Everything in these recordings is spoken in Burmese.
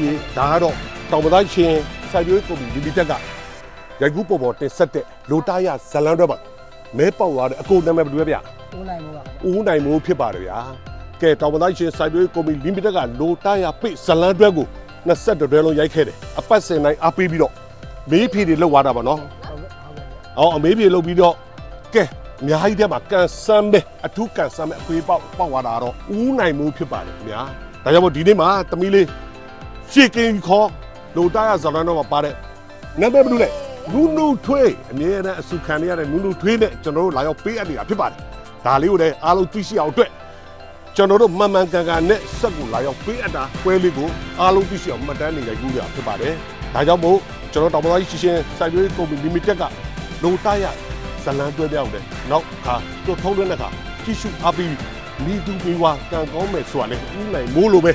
ကြီးဒါကတော့တောင်ပသားချင်းစိုက်ပျိုးကုမ္ပဏီလီမိတက်ကရိုက်ကူးပေါ်တင်ဆက်တဲ့လိုတာရဇလန်တွေပါမဲပေါက်သွားတဲ့အကိုနာမည်ဘယ်လိုပဲဗျဦးနိုင်မိုးဖြစ်ပါတယ်ဗျာကဲတောင်ပသားချင်းစိုက်ပျိုးကုမ္ပဏီလီမိတက်ကလိုတာရပိဇလန်တွေကို20တွဲလုံးရိုက်ခဲ့တယ်အပတ်စဉ်တိုင်းအားပေးပြီးတော့မေးဖြေတွေလောက်သွားတာပါနော်အော်အမေးဖြေလောက်ပြီးတော့ကဲအများကြီးတဲ့မှာကန်ဆမ်းပဲအထူးကန်ဆမ်းပဲအခွေးပေါက်သွားတာတော့ဦးနိုင်မိုးဖြစ်ပါတယ်ခင်ဗျာဒါကြောင့်မို့ဒီနေ့မှာသမီးလေးရှေ့ကင်းခေါ်လိုတာရဇလန်တော့မှာပါတဲ့နာမည်ဘယ်လိုလဲနူနူထွေးအမြဲတမ်းအစုခံရတဲ့နူနူထွေးနဲ့ကျွန်တော်တို့လာရောက်ပေးအပ်နေတာဖြစ်ပါတယ်ဒါလေးကိုလည်းအားလုံးသိရှိအောင်အတွက်ကျွန်တော်တို့မှန်မှန်ကန်ကန်နဲ့စက်ကိုလာရောက်ပေးအပ်တာပွဲလေးကိုအားလုံးသိရှိအောင်မှတ်တမ်းနေရိုက်ကူးရဖြစ်ပါတယ်ဒါကြောင့်မို့ကျွန်တော်တောင်ပသားကြီးရှင်စိုက်ပျိုးကုမ္ပဏီလီမိတက်ကလိုတာရဇလန်တွဲပြောင်းတယ်နောက်ခါတို့ထုံးတဲ့ခါကြီးစုအပီမိသူမိဝါကန်ကောင်းမယ်ဆိုတာလေဦးနိုင်မိုးလိုပဲ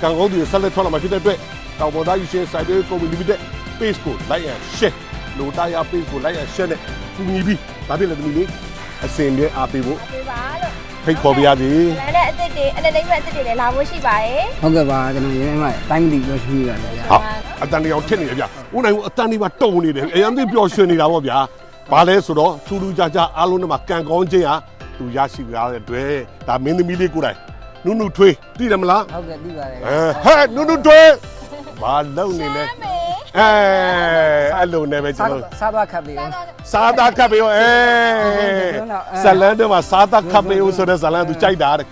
ကန်ကောင်းသူဆက်လက်ထွက်လာမှာဖြစ်တဲ့အတွက်တောင်ပသားကြီးရှင်စိုက်ပျိုးကုမ္ပဏီလီမိတက် page ကို like and share လိုတာရ page ကို like and share နဲ့ကူညီပြီးဒါဖြစ်လေသမီးလေးအစင်မြဲအားပေးဖို့ပေးပါလို့ဖိတ်ခေါ်ပြရသည်လမ်းနဲ့အစ်စ်တွေအနေနဲ့အစ်စ်တွေလည်းလာဖို့ရှိပါတယ်ဟုတ်ကဲ့ပါကျွန်တော်ရဲမှတိုင်းမတီပြောရှိရတယ်ဗျာဟုတ်အတန်တရားထစ်နေတယ်ဗျဦးနိုင်ဦးအတန်ဒီမှာတုံနေတယ်အရင်သိပျော်ရွှင်နေတာပေါ့ဗျာဘာလဲဆိုတော့ထူးထူးခြားခြားအားလုံးနဲ့မှာကန်ကောင်းခြင်းဟာသူရရှိရတဲ့အတွက်ဒါမင်းသမီးလေးကိုယ်တိုင်နုနုထွေးသိတယ်မလားဟုတ်ကဲ့သိပါတယ်ဟဲ့နုနုထွေးဘာလုံးနေလဲအဲ့လိုနဲ့ပဲကျွန်တော်စားသွားခတ်ပြီးစားသားခတ်ပြီးဇလန်တွေမှာစားသားခတ်ပြီးဆိုတဲ့ဇလန်သူကြိုက်တာတဲ့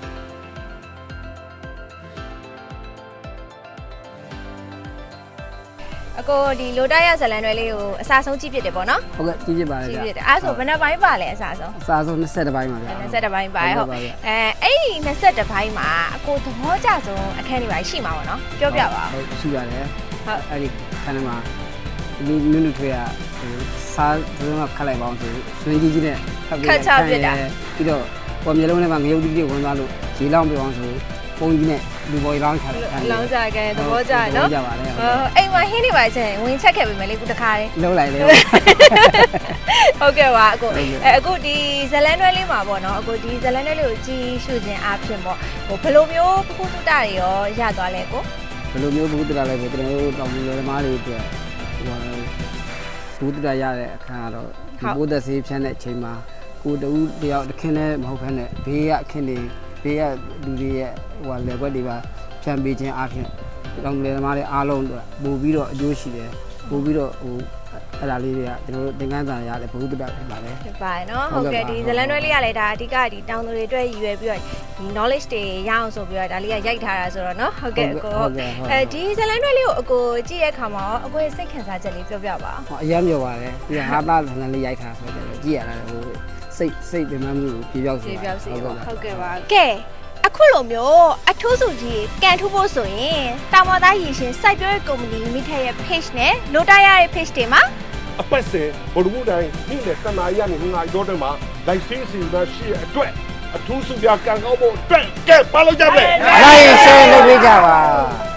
အကိုဒီလိုတာရဇလန်တွေလေးကိုအစားဆုံးကြည့်ပြတယ်ပေါ့နော်ဟုတ်ကဲ့ကြည့်ပြပါတယ်ကြည့်ပြတယ်အဲ့ဆိုဘယ်နှပိုင်းပါလဲအစားဆုံး22ပိုင်းပါဗျာ22ပိုင်းပါဟုတ်အဲ့ဒီ22ပိုင်းမှာအကိုသဘောကျဆုံးအခန်းတွေပါရှိမှာပေါ့နော်ပြောပြပါဟုတ်ရှိပါတယ်ဟုတ်အဲ့ဒီခန်းမှာဒီနုနုထွေးကစားဘယ်မှာခက်လိုက်ပါအောင်ဆိုဆွင်းကြီးနဲ့ခက်ချပြတာပြီးတော့ပေါ်မျိုးလုံးထဲမှာငရုတ်တိတိဝင်သွားလို့ရေလောင်းပြအောင်ဆိုပုံကြီးနဲ့လူပေါ်လောင်းချတယ်လောင်းကြခဲ့သဘောကျနော်အိမ်မှာဟင်းနေပါချင်းဝင်ချက်ခဲ့ပြီမလေးခုတခါလေးလုံးလိုက်လေဟုတ်ကဲ့ပါအကိုအခုဒီဇလန်တွဲလေးမှာပေါ့နော်အခုဒီဇလန်တွဲလေးကိုကြီးရှုခြင်းအဖြစ်ပေါ့ဟိုဘယ်လိုမျိုးပုခုတုတတွေရောရသွားလဲကိုဘယ်လိုမျိုးပုခုတုတလဲဆိုကျွန်တော်တို့တောင်ပြည်သမားတွေအတွက်ပုခုတုတရတဲ့အခါကတော့ဒီဘိုးသက်စေးဖြန်းတဲ့အချိန်မှာကိုတူတယောက်တခင်နဲ့မဟုတ်ဘဲနဲ့ဘေးကအခင်းတွေဘေးကလူတွေရဲ့ဟိုလေဘက်တွေပါဖြန့်ပေးခြင်းအပြင်တောင်ပြည်သမားတွေအားလုံးအတွက်ပို့ပြီးတော့အကျိုးရှိတယ်ပို့ပြီးတော့ဟိုအဲ့ဒါလေးတွေကကျွန်တော်တို့သင်္ကန်းစာရတယ်ဘုဒ္ဓဖြစ်ပါလေဖြစ်ပါတယ်နော်ဟုတ်ကဲ့ဒီဇလန်တွဲလေးကလည်းဒါအဓိကဒီတောင်သူတွေအတွက်ရည်ရွယ်ပြီးတော့ဒီ knowledge တွေရအောင်ဆိုပြီးတော့ဒါလေးကရိုက်ထားတာဆိုတော့နော်ဟုတ်ကဲ့အကိုဒီဇလန်တွဲလေးကိုအကိုကြည့်ရခါမှာအကိုရဲ့စိတ်ခံစားချက်လေးပြောပြပါအရင်ပြောပါတယ်ဒီဟာသားဇလန်လေးရိုက်ထားဆိုတော့ကြည့်ရတာဟိုစိတ်ပင်မမှုကိုပြေပြောက်စေဟုတ်ကဲ့ပါကဲအခုလိုမျိုးအထူးစုကြီးကန်ထူးဖို့ဆိုရင်တာမော်သားရည်ရှင်စိုက်ပျိုးရေးကုမ္ပဏီ limited ရဲ့ page နဲ့လိုတာရရဲ့ page တွေမှာအပတ်စဉ်ဘုံမှုတိုင်းနေ့နဲ့တနာရီကနေငါတော့တယ်မှာ live stream စီမံရှိရအတွက်အထူးစုပြကန်ကောင်းဖို့အတွက်ကဲပါလို့ကြမယ် live stream လုပ်ပေးကြပါ